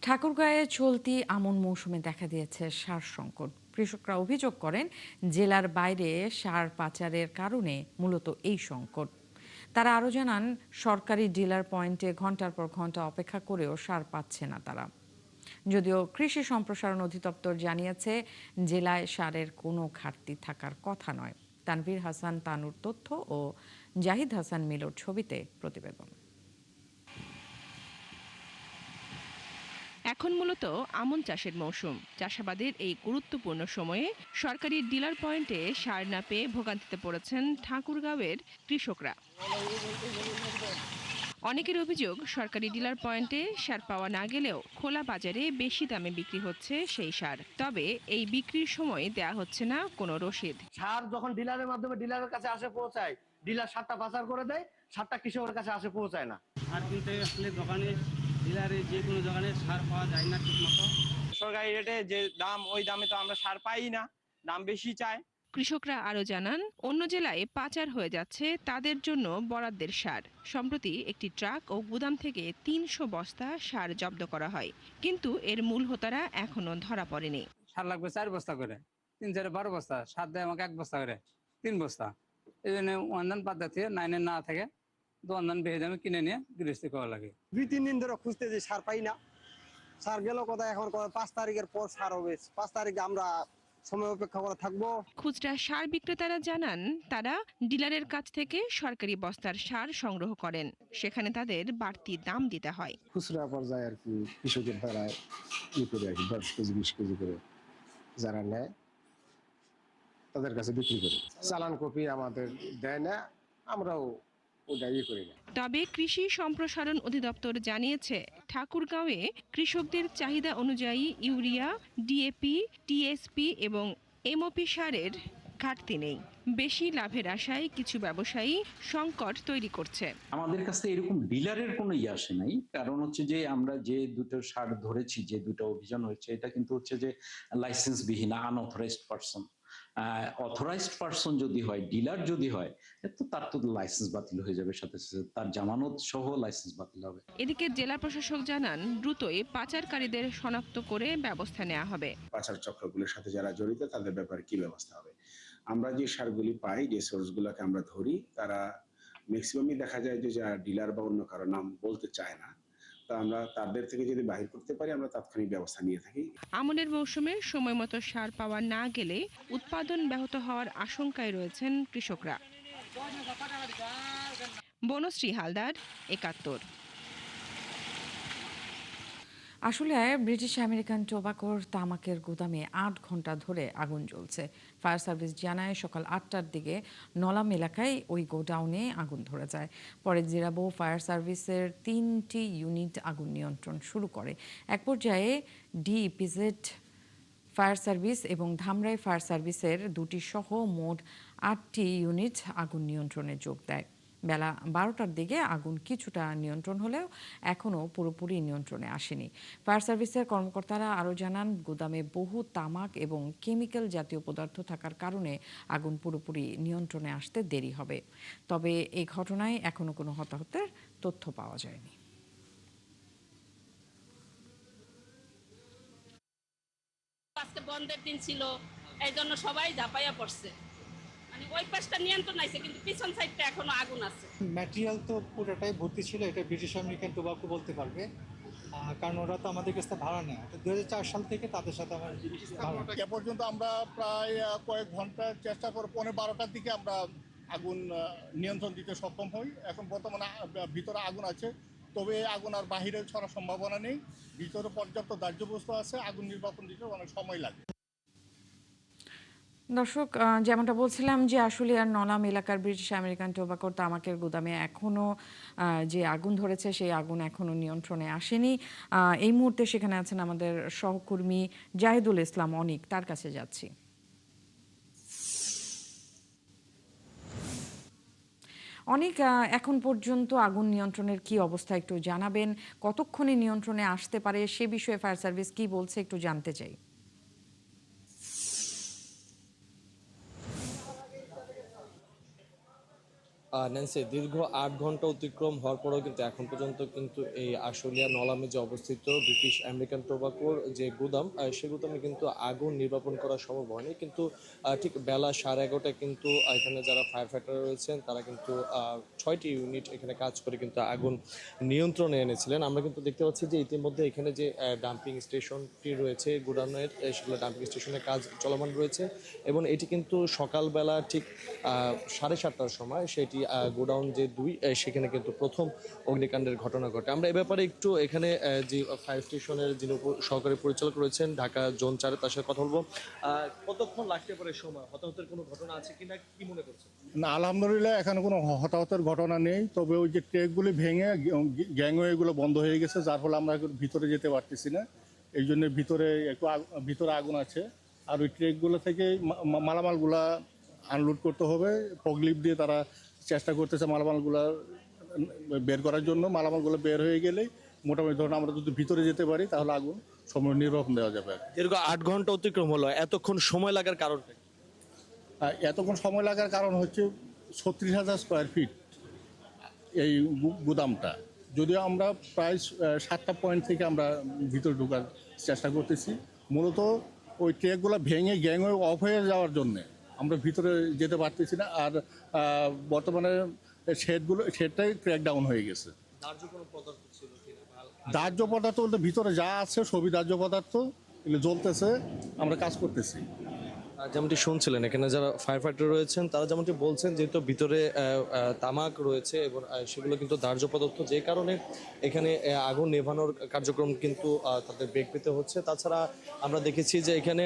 S1: ঠাকুরগাঁয়ে চলতি আমন মৌসুমে দেখা দিয়েছে সার সংকট। কৃষকরা অভিযোগ করেন জেলার বাইরে সার পাচারের কারণে মূলত এই সংকট। তারা আরও জানান সরকারি ডিলার পয়েন্টে ঘন্টার পর ঘন্টা অপেক্ষা করেও সার পাচ্ছে না তারা। যদিও কৃষি সম্প্রসারণ অধিদপ্তর জানিয়েছে জেলায় সারের কোনো ঘাটতি থাকার কথা নয়। তানভীর হাসান তানুর তথ্য ও জাহিদ হাসান মিলোর ছবিতে প্রতিবেদন।
S19: এখন মূলত আমন চাষের মৌসুম। চাষাবাদের এই গুরুত্বপূর্ণ সময়ে সরকারি ডিলার পয়েন্টে সার না পেয়ে ভোগান্তিতে পড়েছেন ঠাকুরগাঁওয়ের কৃষকরা। অনেকের অভিযোগ সরকারি ডিলার পয়েন্টে সার পাওয়া না গেলেও খোলা বাজারে বেশি দামে বিক্রি হচ্ছে সেই সার। তবে এই বিক্রির সময় দেয়া হচ্ছে না কোনো রসিদ।
S14: সার যখন ডিলারের মাধ্যমে ডিলারের কাছে আসে পৌঁছায়, ডিলার সারটা পাচার করে দেয়, সারটা কৃষকের কাছে আসে পৌঁছায় না।
S20: সার কিনতে আসলে দোকানে ডিলারে যে কোনো দোকানে সার পাওয়া যায় না ঠিক মতো।
S14: সরকারি রেটে যে দাম, ওই দামে তো আমরা সার পাই না, দাম বেশি চায়।
S19: কৃষকরা আরও জানান অন্য জেলায় পাচার হয়ে যাচ্ছে তাদের জন্য বরাদ্দের সার। সম্প্রতি একটি ট্রাক ও গুদাম থেকে 300 বস্তা সার জব্দ করা হয়, কিন্তু এর মূল হোতারা এখনো ধরা পড়েনি।
S20: সার লাগবে 4 বস্তা করে, 3 4 12 বস্তা, সার দেয় আমাকে 1 বস্তা করে, 3 বস্তা। এই জন্য ওয়ানদান পদ্ধতি 9 না থাকে দোয়ান বেহে দামে কিনে নিয়ে গৃহস্থী করা লাগে।
S14: 2-3 দিন ধরে খুঁজতে যে সার পাই না। সার গেল কোথায়, এখন 5 তারিখের পর সার হবে। 5 তারিখে আমরা সময় অপেক্ষা করে থাকবো।
S19: খুচরা সার বিক্রেতারা জানান তারা ডিলারের কাছ থেকে সরকারি বস্তার সার সংগ্রহ করেন, সেখানে তাদের বাড়তি দাম দিতে হয়।
S21: খুচরা পর্যায়ে আর কি কৃষকের দ্বারা করে আর কি 10 কেজি 20 কেজি করে যারা নেয় তাদের কাছে বিক্রি করে। চালান কপি আমাদের দেয় না, আমরাও ওটাই করি না।
S19: তবে কৃষি সম্প্রসারণ অধিদপ্তর জানিয়েছে ঠাকুরগাঁওয়ে কৃষকদের চাহিদা অনুযায়ী ইউরিয়া, ডিএপি, টিএসপি এবং এমওপি সারের ঘাটতি নেই। বেশি লাভের আশায় কিছু ব্যবসায়ী সংকট তৈরি করছে।
S22: আমাদের কাছে এরকম ডিলারের কোনো আসে নাই, কারণ হচ্ছে যে আমরা যে দুটো সার ধরেছি, যে দুটো অভিযান হয়েছে, এটা কিন্তু হচ্ছে যে লাইসেন্সবিহীন আনঅথরাইজড পারসন। অথরাইজড পারসন যদি হয়, ডিলার যদি হয়, তো তার তো লাইসেন্স বাতিল হয়ে যাবে, সাথে সাথে তার জামানত সহ লাইসেন্স বাতিল হবে।
S19: এদিকে জেলা প্রশাসক জানান দ্রুতই পাচারকারীদের শনাক্ত করে ব্যবস্থা নেওয়া হবে।
S21: পাচার চক্রগুলোর সাথে যারা জড়িত তাদের ব্যাপারে কি ব্যবস্থা হবে। আমরা যে সারগুলি পাই, যে সোর্সগুলোকে আমরা ধরি, তারা ম্যাক্সিমামই দেখা যায় যে যারা ডিলার বা অন্য কারো নাম বলতে চায় না, তো আমরা তাদের থেকে যদি বাহির করতে পারি আমরা তাৎক্ষণিক ব্যবস্থা নিয়ে থাকি।
S19: আমনের মৌসুমে সময় মতো সার পাওয়া না গেলে উৎপাদন ব্যাহত হওয়ার আশঙ্কায় রয়েছেন কৃষকরা। বনশ্রী হালদার, ৭১।
S1: আসলে ব্রিটিশ আমেরিকান টোবাকোর তামাকের গুদামে 8 ঘন্টা ধরে আগুন জ্বলছে। ফায়ার সার্ভিস জানায় সকাল 8টার দিকে নলাম এলাকায় ওই গোডাউনে আগুন ধরে যায়। পরে জিরাবো ফায়ার সার্ভিসের 3টি ইউনিট আগুন নিয়ন্ত্রণ শুরু করে। এক পর্যায়ে ডিইপিজেড ফায়ার সার্ভিস এবং ধামরাই ফায়ার সার্ভিসের 2টি সহ মোট 8টি ইউনিট আগুন নিয়ন্ত্রণে যোগ দেয়। বেলা 12টার দিকে আগুন কিছুটা নিয়ন্ত্রণ হলেও এখনও পুরোপুরি নিয়ন্ত্রণে আসেনি। ফায়ার সার্ভিসের কর্মকর্তারা আরও জানান গুদামে বহু তামাক এবং কেমিক্যাল জাতীয় পদার্থ থাকার কারণে আগুন পুরোপুরি নিয়ন্ত্রণে আসতে দেরি হবে। তবে এই ঘটনায় এখনও কোনো হতাহতের তথ্য পাওয়া যায়নি।
S23: আজকে বন্ধের দিন ছিল, এই জন্য সবাই ঝাঁপাইয়া পড়ছে। মানে ওই পাশটা নিয়ন্ত্রণ আছে, কিন্তু পিছন সাইডটা এখনো আগুন আছে।
S18: ম্যাটেরিয়াল তো পুরোটাই ভর্তি ছিল, এটা ব্রিটিশ আমেরিকান টোবাকো বলতে পারবে, কারণ ওরা তো আমাদের কাছে ভাড়া নেয়। 2004 সাল থেকে তাদের সাথে আমার
S4: এ পর্যন্ত আমরা প্রায় কয়েক ঘন্টা চেষ্টা করে 12টার দিকে আমরা আগুন নিয়ন্ত্রণ দিতে সক্ষম হই। এখন বর্তমানে ভিতরে আগুন আছে, তবে আগুন আর বাহিরে ছড়ার সম্ভাবনা নেই। ভিতরে পর্যাপ্ত দাহ্যবস্তু আছে, আগুন নির্বাপন দিতে অনেক সময় লাগে।
S1: দর্শক, যেমনটা বলছিলাম যে আশুলিয়ার নলাম এলাকার ব্রিটিশ আমেরিকান টোবাকোর তামাকের গুদামে এখনও যে আগুন ধরেছে সেই আগুন এখনও নিয়ন্ত্রণে আসেনি। এই মুহূর্তে সেখানে আছেন আমাদের সহকর্মী জাহিদুল ইসলাম অনিক, তার কাছে যাচ্ছি। অনেক এখন পর্যন্ত আগুন নিয়ন্ত্রণের কি অবস্থা একটু জানাবেন? কতক্ষণে নিয়ন্ত্রণে আসতে পারে সে বিষয়ে ফায়ার সার্ভিস কি বলছে একটু জানতে চাই।
S3: ন্যান্সি, দীর্ঘ ৮ ঘন্টা অতিক্রম হওয়ার পরেও কিন্তু এখন পর্যন্ত কিন্তু এই আশুলিয়া নলামে যে অবস্থিত ব্রিটিশ আমেরিকান টোবাকোর যে গুদাম, সে গুদামে কিন্তু আগুন নির্বাপন করা সম্ভব হয়নি। কিন্তু ঠিক বেলা 11:30টায় কিন্তু এখানে যারা ফায়ার ফাইটার রয়েছেন তারা কিন্তু ৬টি ইউনিট এখানে কাজ করে কিন্তু আগুন নিয়ন্ত্রণে এনেছিলেন। আমরা কিন্তু দেখতে পাচ্ছি যে ইতিমধ্যে এখানে যে ডাম্পিং স্টেশনটি রয়েছে গুদামের, সেগুলো ডাম্পিং স্টেশনের কাজ চলমান রয়েছে এবং এটি কিন্তু সকালবেলা ঠিক 7:30টার সময় সেটি গোডাউন যে 2, সেখানে কিন্তু প্রথম অগ্নিকাণ্ডের ঘটনা ঘটে। আমরা এ ব্যাপারে একটু এখানে যে ফায়ার স্টেশনের যিনি সহকারী পরিচালক রয়েছেন ঢাকা জোন 4, তার সাথে কথা বলবো। কতক্ষণ লাগতে পারে সময়? হতাহতের কোনো ঘটনা আছে কিনা, কি মনে করছেন?
S4: না, আলহামদুলিল্লাহ এখানে কোনো হতাহতের ঘটনা নেই। তবে ওই যে ট্রেকগুলি ভেঙে গ্যাংওয়েগুলো বন্ধ হয়ে গেছে, যার ফলে আমরা ভিতরে যেতে পারতেছি না। এই জন্য ভিতরে আগুন আছে। আর ওই ট্রেকগুলো থেকে মালামালগুলা আনলোড করতে হবে। ফগলিফট দিয়ে তারা চেষ্টা করতেছে মালামালগুলো বের করার জন্য। মালামালগুলো বের হয়ে গেলেই মোটামুটি ধরুন আমরা যদি ভিতরে যেতে পারি তাহলে আগুন সময় নির্বাপন দেওয়া যাবে।
S3: দীর্ঘ 8 ঘন্টা অতিক্রম হলো, এতক্ষণ সময় লাগার কারণটা?
S4: এতক্ষণ সময় লাগার কারণ হচ্ছে 36,000 স্কোয়ার ফিট এই গুদামটা। যদিও আমরা প্রায় 7টা পয়েন্ট থেকে আমরা ভিতরে ঢোকার চেষ্টা করতেছি। মূলত ওই ট্রেকগুলো ভেঙে গ্যাংওয়ে অফ হয়ে যাওয়ার জন্যে আমরা ভিতরে যেতে পারতেছি না। আর বর্তমানে শেডটাই ক্র্যাক ডাউন হয়ে গেছে। দাহ্য পদার্থ বলতে ভিতরে যা আছে সবই দাহ্য পদার্থ, এগুলো জ্বলতেছে, আমরা কাজ করতেছি।
S3: যেমনটি শুনছিলেন এখানে যারা ফায়ার ফাইটার রয়েছেন তারা যেমনটি বলছেন, যেহেতু ভিতরে তামাক রয়েছে এবং সেগুলো কিন্তু দাহ্য পদার্থ, যে কারণে এখানে আগুন নেভানোর কার্যক্রম কিন্তু তাদের বেগ পেতে হচ্ছে। তাছাড়া আমরা দেখেছি যে এখানে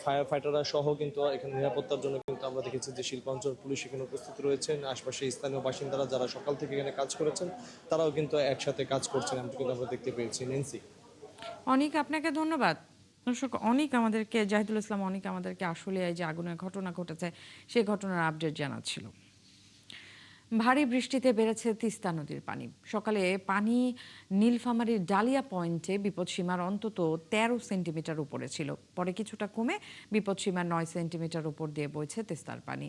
S3: ফায়ার ফাইটাররা সহ কিন্তু এখানে নিরাপত্তার জন্য কিন্তু আমরা দেখেছি যে শিল্পাঞ্চল পুলিশ এখানে উপস্থিত রয়েছেন। আশপাশে স্থানীয় বাসিন্দারা যারা সকাল থেকে এখানে কাজ করেছেন তারাও কিন্তু একসাথে কাজ করছেন, এমনটি কিন্তু আমরা দেখতে পেয়েছি। নেন্সি।
S1: অনেক আপনাকে ধন্যবাদ। দর্শক, জাহিদুল ইসলাম অনেক আমাদেরকে আসলে এই যে আগুনের ঘটনা ঘটেছে সেই ঘটনার আপডেট জানাচ্ছিল। ভারী বৃষ্টিতে বেড়েছে তিস্তা নদীর পানি। সকালে পানি নীলফামারীর ডালিয়া পয়েন্টে বিপদসীমার অন্তত 13 সেন্টিমিটার উপরে ছিল। পরে কিছুটা কমে বিপদসীমার 9 সেন্টিমিটার উপর দিয়ে বইছে তিস্তার পানি।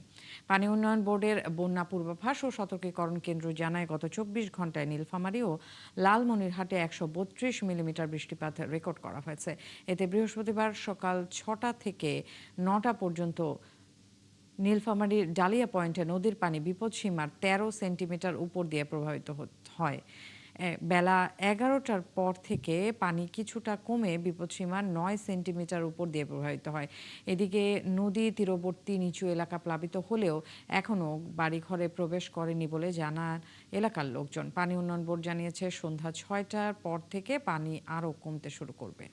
S1: পানি উন্নয়ন বোর্ডের বন্যা পূর্বাভাস ও সতর্কীকরণ কেন্দ্র জানায় গত 24 ঘন্টায় নীলফামারী ও লালমনিরহাটে 132 মিলিমিটার বৃষ্টিপাত রেকর্ড করা হয়েছে। এতে বৃহস্পতিবার সকাল 6টা থেকে 9টা পর্যন্ত নীলফামারীর ডালিয়া পয়েন্টে নদীর পানি বিপদসীমার 13 সেন্টিমিটার উপর দিয়ে প্রবাহিত হয়। বেলা 11টার পর থেকে পানি কিছুটা কমে বিপদসীমার 9 সেন্টিমিটার উপর দিয়ে প্রবাহিত হয়। এদিকে নদী তীরবর্তী নিচু এলাকা প্লাবিত হলেও এখনও বাড়িঘরে প্রবেশ করেনি বলে জানান এলাকার লোকজন। পানি উন্নয়ন বোর্ড জানিয়েছে সন্ধ্যা 6টার পর থেকে পানি আরও কমতে শুরু করবে।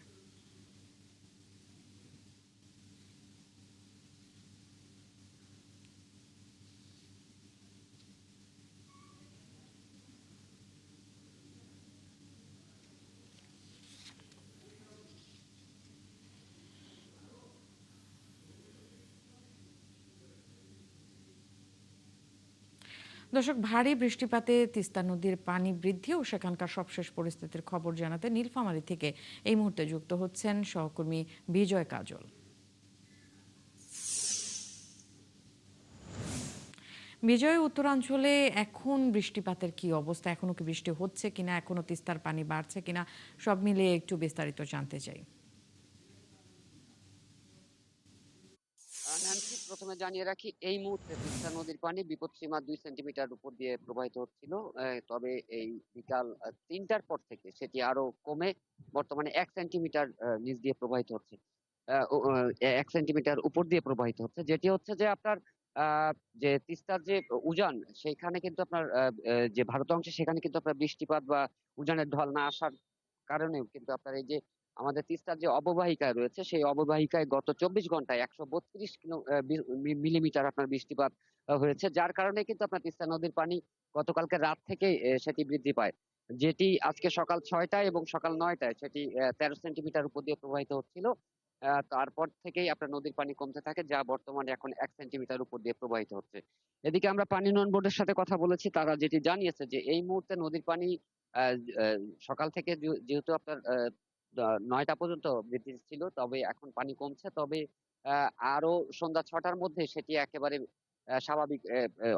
S1: দর্শক, ভারী বৃষ্টিপাতে তিস্তা নদীর পানি বৃদ্ধি ও সেখানকার সবশেষ পরিস্থিতির খবর জানাতে নীলফামারী থেকে এই মুহূর্তে যুক্ত হচ্ছেন সহকর্মী বিজয় কাজল। বিজয়, উত্তরাঞ্চলে এখন বৃষ্টিপাতের কি অবস্থা? এখনো কি বৃষ্টি হচ্ছে কিনা, এখনো তিস্তার পানি বাড়ছে কিনা, সব মিলিয়ে একটু বিস্তারিত জানতে চাই।
S5: ন্যান্সি, প্রথমে জানিয়ে রাখি এই মুহূর্তে তিস্তা নদীর পানি বিপদসীমা 2 সেন্টিমিটার উপর দিয়ে প্রবাহিত হচ্ছিল। তবে এই বিকাল 3টার পর থেকে সেটি আরো কমে বর্তমানে 1 সেন্টিমিটার নিচ দিয়ে প্রবাহিত হচ্ছে। 1 সেন্টিমিটার উপর দিয়ে প্রবাহিত হচ্ছে, যেটি হচ্ছে যে আপনার যে তিস্তার যে উজান, সেইখানে কিন্তু আপনার যে ভারত অংশে সেখানে কিন্তু আপনার বৃষ্টিপাত বা উজানের ঢল না আসার কারণেও কিন্তু আপনার এই যে আমাদের তিস্তার যে অববাহিকায় রয়েছে সেই অববাহিকায় গত 24 ঘন্টায় 132 মিলিমিটার আপনার বৃষ্টিপাত হয়েছে, যার কারণে কিন্তু আপনার তিস্তা নদীর পানি গতকালকে রাত থেকে সেটি বৃদ্ধি পায়, যেটি আজকে সকাল 6টায় এবং সকাল 9টায় সেটি 13 সেন্টিমিটার উপর দিয়ে প্রবাহিত হচ্ছিল। তারপর থেকেই আপনার নদীর পানি কমতে থাকে, যা বর্তমানে এখন 1 সেন্টিমিটার উপর দিয়ে প্রবাহিত হচ্ছে। এদিকে আমরা পানি উন্নয়ন বোর্ডের সাথে কথা বলেছি, তারা যেটি জানিয়েছে যে এই মুহূর্তে নদীর পানি সকাল থেকে যেহেতু আপনার 9টা পর্যন্ত বৃদ্ধি ছিল, তবে এখন পানি কমছে। তবে আরো সন্ধ্যা 6টার মধ্যে সেটি একেবারে স্বাভাবিক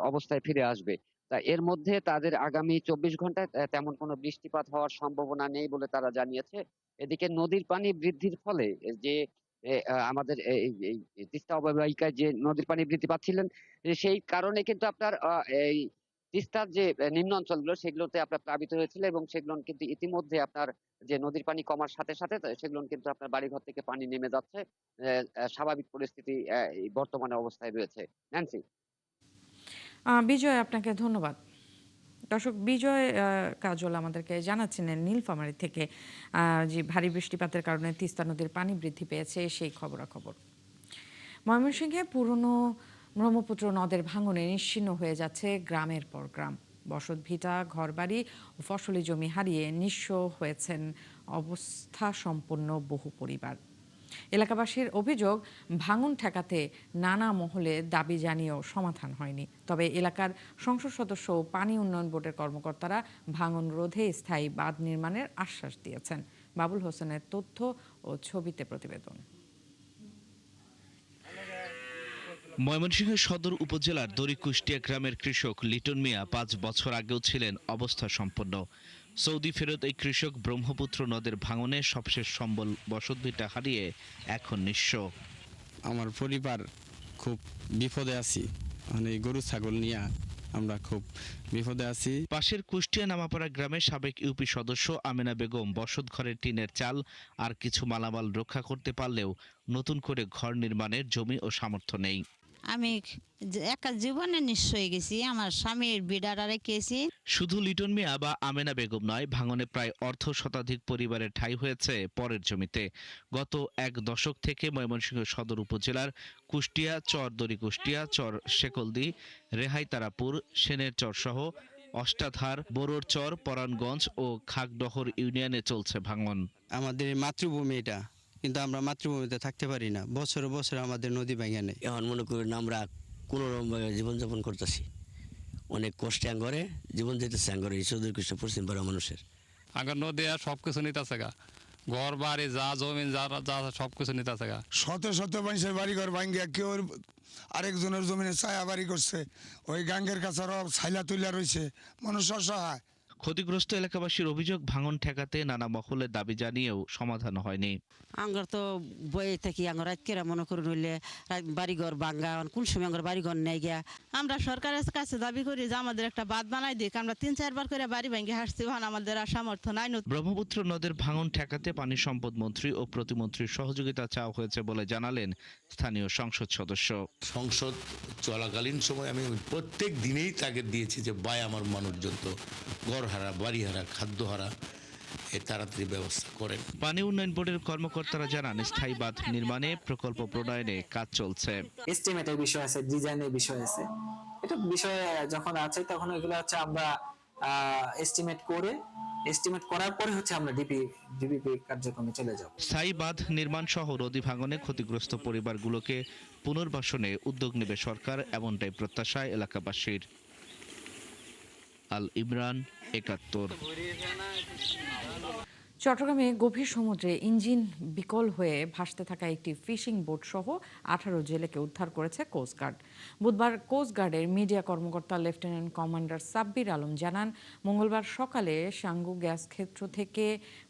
S5: অবস্থায় ফিরে আসবে। তা এর মধ্যে তাদের আগামী ২৪ ঘন্টায় তেমন কোনো বৃষ্টিপাত হওয়ার সম্ভাবনা নেই বলে তারা জানিয়েছে। এদিকে নদীর পানি বৃদ্ধির ফলে যে আমাদের এই তিস্তা অববাহিকায় যে নদীর পানি বৃদ্ধি পাচ্ছিলেন, সেই কারণে কিন্তু আপনার এই তিস্তার যে নিম্ন অঞ্চলগুলো সেগুলোতে আপনার প্লাবিত হয়েছিল এবং সেগুলো কিন্তু ইতিমধ্যে আপনার যে নদীর পানি কমার সাথে সাথে সেগুলো কিন্তু আপনার বাড়িঘর থেকে পানি নেমে যাচ্ছে। স্বাভাবিক পরিস্থিতি এই বর্তমানে অবস্থায় রয়েছে। ন্যান্সি।
S1: বিজয়, আপনাকে ধন্যবাদ। দর্শক, বিজয় কাজল আমাদেরকে জানাচ্ছিলেন নীলফামারী থেকে যে ভারী বৃষ্টিপাতের কারণে তিস্তা নদীর পানি বৃদ্ধি পেয়েছে সেই খবরাখবর। ময়মনসিংহে পুরনো ব্রহ্মপুত্র নদের ভাঙনে নিশ্চিহ্ন হয়ে যাচ্ছে গ্রামের পর গ্রাম। বসতভিটা, ঘরবাড়ি ও ফসলি জমি হারিয়ে নিঃস্ব হয়েছেন অবস্থা সম্পন্ন বহু পরিবার। এলাকাবাসীর অভিযোগ, ভাঙন ঠেকাতে নানা মহলে দাবি জানিয়েও সমাধান হয়নি। তবে এলাকার সংসদ সদস্য ও পানি উন্নয়ন বোর্ডের কর্মকর্তারা ভাঙন রোধে স্থায়ী বাঁধ নির্মাণের আশ্বাস দিয়েছেন। বাবুল হোসেনের তথ্য ও ছবিতে প্রতিবেদন।
S2: ময়মনসিংহ সদর উপজেলার দড়িকুষ্টিয়া গ্রামের কৃষক লিটন মিয়া ৫ বছর আগেও ছিলেন অবস্থা সম্পন্ন। সৌদি ফেরত এই কৃষক ব্রহ্মপুত্র নদের ভাঙনে সবশেষ সম্বল বসতভিটা হারিয়ে এখন নিঃস্ব।
S6: আমার পরিবার খুব বিপদে আছি, মানে গরু ছাগল নিয়ে আমরা খুব বিপদে আছি।
S2: পাশের কুষ্টিয়া নামাপাড়া গ্রামের সাবেক ইউপি সদস্য আমেনা বেগম বসত ঘরের টিনের চাল আর কিছু মালামাল রক্ষা করতে পারলেও নতুন করে ঘর নির্মাণের জমি ও সামর্থ্য নেই।
S8: আমি একা জীবনে নিঃস্ব হয়ে গেছি, আমার স্বামীর বিড়ারা রেখেছি।
S2: শুধু লিটন মিয়া বা আমেনা বেগম নয়, ভাঙনে প্রায় অর্ধ শতাধিক পরিবারের ঠাঁই হয়েছে পরের জমিতে। গত এক দশক থেকে ময়মনসিংহ সদর উপজেলার কুষ্টিয়া চর, দড়িকুষ্টিয়া চর, শেকলদি, রেহাইতারাপুর, সেনের চর সহ অষ্টাধার, বোরোর চর, পরাণগঞ্জ ও খাগডহর ইউনিয়নে চলছে ভাঙন।
S6: আমাদের মাতৃভূমি এটা, কিন্তু আমরা মাতৃভূমিতে থাকতে পারি না। বছর বছর আমাদের নদী ভেঙে নেই।
S24: এখন মনে করেন আমরা কোনো রকমভাবে জীবনযাপন করতেছি, অনেক কষ্টে আঙ্গরে জীবন যেতেছে আঙ্গরে এই চৌধুরী কৃষ্ণ পশ্চিম পাড়া মানুষের।
S25: আঙ্গর নদী আর সব কিছু নিতেছে গা, ঘর বাড়ি যা জমিন যা যা সব কিছু নিতেছে গা।
S26: শত শত মানুষের বাড়ি ঘর ভাঙ্গিয়া কেউ আরেকজনের জমিনে ছায়া বাড়ি করছে, ওই গাঙ্গের কাছে ছাইলা তুইলা রয়েছে, মানুষ অসহায়।
S2: ক্ষতিগ্রস্ত এলাকাবাসীর অভিযোগ, ভাঙন ঠেকাতে নানা মহলের দাবি জানিয়েও সমাধান হয়নি।
S8: আঙ্গর তো বয়ে থাকি, আঙ্গর রাতকেরা মনে করুন হইলে বাড়িঘর ভাঙ্গা, কোন সময় আঙ্গর বাড়িঘর নেই গিয়া। আমরা সরকারের কাছে দাবি করি যে আমাদের একটা বাঁধ বানাই দিক। আমরা ৩-৪ বার করে বাড়ি ভেঙে হাসছি, আমাদের আর সামর্থ্য নাই।
S2: ব্রহ্মপুত্র নদের ভাঙন ঠেকাতে পানি সম্পদ মন্ত্রী ও প্রতিমন্ত্রীর সহযোগিতা চাওয়া হয়েছে বলে জানালেন স্থানীয় সংসদ সদস্য।
S27: সংসদ চলাকালীন সময় আমি প্রত্যেক দিনেই তাকে দিয়েছি যে ভাই আমার মানুষজন তো ঘর হারা, বাড়ি হারা, খাদ্য হারা, তাড়াতাড়ি ব্যবস্থা করেন।
S2: পানি উন্নয়ন বোর্ডের কর্মকর্তারা জানান, স্থায়ী বাঁধ নির্মাণে প্রকল্প প্রণয়নে কাজ চলছে।
S28: এস্টিমেটের বিষয় আছে, ডিজাইনের বিষয় আছে, এটা বিষয় যখন আছে তখন এগুলো হচ্ছে আমরা এস্টিমেট করার পরে হচ্ছে আমরা ডিপিপি কার্যক্রমে চলে যাব।
S2: স্থায়ী বাঁধ নির্মাণ সহ নদী ভাঙনে ক্ষতিগ্রস্ত পরিবারগুলোকে পুনর্বাসনে উদ্যোগ নেবে সরকার, এমনটাই প্রত্যাশা এলাকাবাসীর। আল ইমরান, ৭১।
S1: চট্টগ্রামে গভীর সমুদ্রে ইঞ্জিন বিকল হয়ে ভাসতে থাকা একটি ফিশিং বোট সহ ১৮ জেলেকে উদ্ধার করেছে কোস্টগার্ড। বুধবার কোস্টগার্ডের মিডিয়া কর্মকর্তা লেফটেন্যান্ট কমান্ডার সাব্বির আলম জানান, মঙ্গলবার সকালে সাঙ্গু গ্যাস ক্ষেত্র থেকে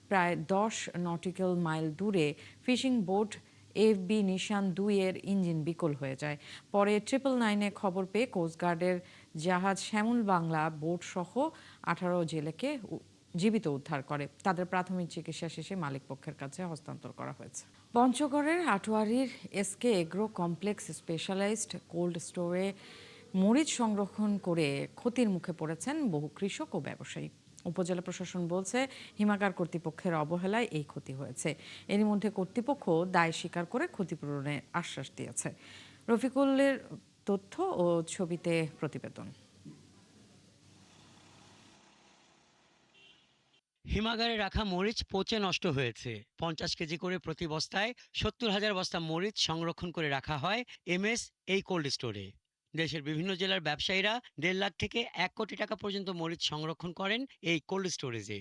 S1: প্রায় ১০ নটিক্যাল মাইল দূরে ফিশিং বোট এফবি নিশান ২ এর ইঞ্জিন বিকল হয়ে যায়। পরে 999-এ খবর পেয়ে কোস্টগার্ডের জাহাজ শ্যামল বাংলা বোট সহ ১৮ জেলেকে জীবিত উদ্ধার করে। তাদের প্রাথমিক চিকিৎসা শেষে মালিকপক্ষের কাছে হস্তান্তর করা হয়েছে। পঞ্চগড়ের আটোয়ারির SK agro complex specialised cold স্টোরে মরিচ সংরক্ষণ করে ক্ষতির মুখে পড়েছেন বহু কৃষক ও ব্যবসায়ী। উপজেলা প্রশাসন বলছে, হিমাগার কর্তৃপক্ষের অবহেলায় এই ক্ষতি হয়েছে। এরই মধ্যে কর্তৃপক্ষ দায় স্বীকার করে ক্ষতিপূরণের আশ্বাস দিয়েছে। রফিকুলের তথ্য ও ছবিতে প্রতিবেদন।
S29: হিমাগারে রাখা মরিচ পচে নষ্ট হয়েছে। ৫০ কেজি করে প্রতি বস্তায় ৭০,০০০ বস্তা মরিচ সংরক্ষণ করে রাখা হয় এমএস এই কোল্ড স্টোরে। দেশের বিভিন্ন জেলার ব্যবসায়ীরা ১.৫ লাখ থেকে ১ কোটি টাকা পর্যন্ত মরিচ সংরক্ষণ করেন এই কোল্ড স্টোরেজে।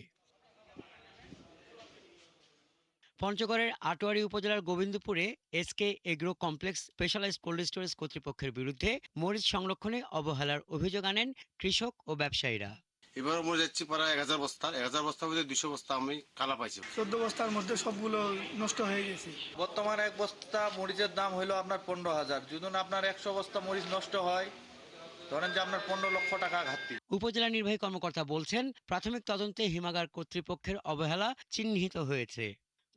S29: পঞ্চগড়ের আটোয়ারী উপজেলার গোবিন্দপুরে SK agro complex specialised cold storage কর্তৃপক্ষের বিরুদ্ধে মরিচ সংরক্ষণে অবহেলার অভিযোগ আনেন কৃষক ও ব্যবসায়ীরা।
S7: এবার মরে যাচ্ছি প্রায় 1000 বস্তা, 1000 বস্তার মধ্যে 200 বস্তা আমি কালা পাইছি।
S9: 14 বস্তার মধ্যে সবগুলো নষ্ট হয়ে গেছে।
S10: বর্তমানে এক বস্তা মরিচের দাম হলো আপনার 15,000। যদি আপনার 100 বস্তা মরিচ নষ্ট হয়, ধরেন যে আপনার 15 লক্ষ টাকা ঘাটতি।
S29: উপজেলা নির্বাহী কর্মকর্তা বলছেন, প্রাথমিক তদন্তে হিমাগার কর্তৃপক্ষের অবহেলা চিহ্নিত হয়েছে।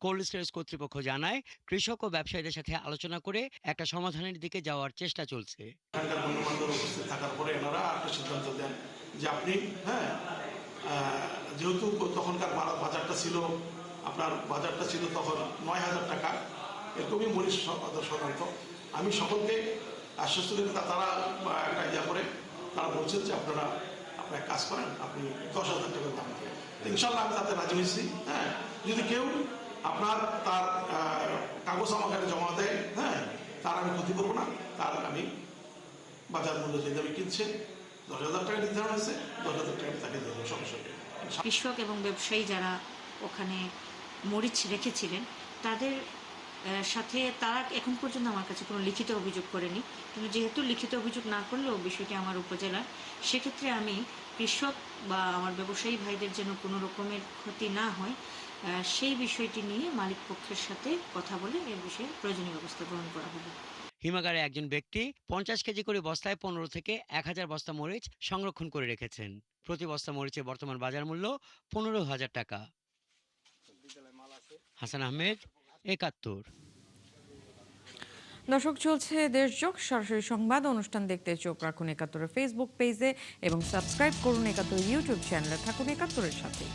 S29: কোল্ড স্টোরেজ কর্তৃপক্ষ জানায়, কৃষক ও ব্যবসায়ীদের সাথে আলোচনা করে একটা সমাধানের দিকে যাওয়ার চেষ্টা চলছে।
S9: এখানকার গণ্যমান্য উপস্থিত থাকার পরে এনারা একটা সিদ্ধান্ত দেন যে আপনি যেহেতু তখনকার বাজারটা ছিল তখন 9,000 টাকা, এরকমই মরিচ শতাংশ। আমি সকলকে আশ্বস্ত করি, তারা একটা ইয়া করে তারা বলছেন যে আপনারা এক কাজ করেন, আপনি 10,000 টাকার দাম দেবেন। ইনশাল্লাহ আমি তাতে রাজি হয়েছি। যদি কেউ আপনার তার কাগজ আমাকে জমা দেয়, তার আমি ক্ষতি করবো না, তার আমি বাজার মূল্য যে দামে কিনছে 10,000 টাকা নির্ধারণ হয়েছে, 10,000 টাকা তাকে দেবো সমস্যা।
S11: কৃষক এবং ব্যবসায়ী যারা ওখানে মরিচ রেখেছিলেন তাদের সাথে তারা এখন পর্যন্ত আমার কাছে কোনো লিখিত অভিযোগ করেনি, কিন্তু যেহেতু লিখিত অভিযোগ না করলেও বিষয়টি আমার উপজেলার, সেক্ষেত্রে আমি কৃষক বা আমার ব্যবসায়ী ভাইদের যেন কোনো রকমের ক্ষতি না হয় সেই বিষয়টি নিয়ে মালিক পক্ষের সাথে কথা বলে এর বিষয়ে প্রয়োজনীয় ব্যবস্থা গ্রহণ করা হবে।
S29: হিমাগারে একজন ব্যক্তি 50 কেজি করে বস্তায় 15 থেকে 1000 বস্তা মরিচ সংরক্ষণ করে রেখেছেন। প্রতি বস্তা মরিচের বর্তমান বাজার মূল্য 15,000 টাকা। হাসান আহমেদ, 71।
S1: দর্শক, চলছে দেশজোগ সরাসরি সংবাদ অনুষ্ঠান দেখতে চোখ রাখুন 71 ফেসবুক পেজে এবং সাবস্ক্রাইব করুন 71 ইউটিউব চ্যানেলে। থাকুন 71-এর সাথে।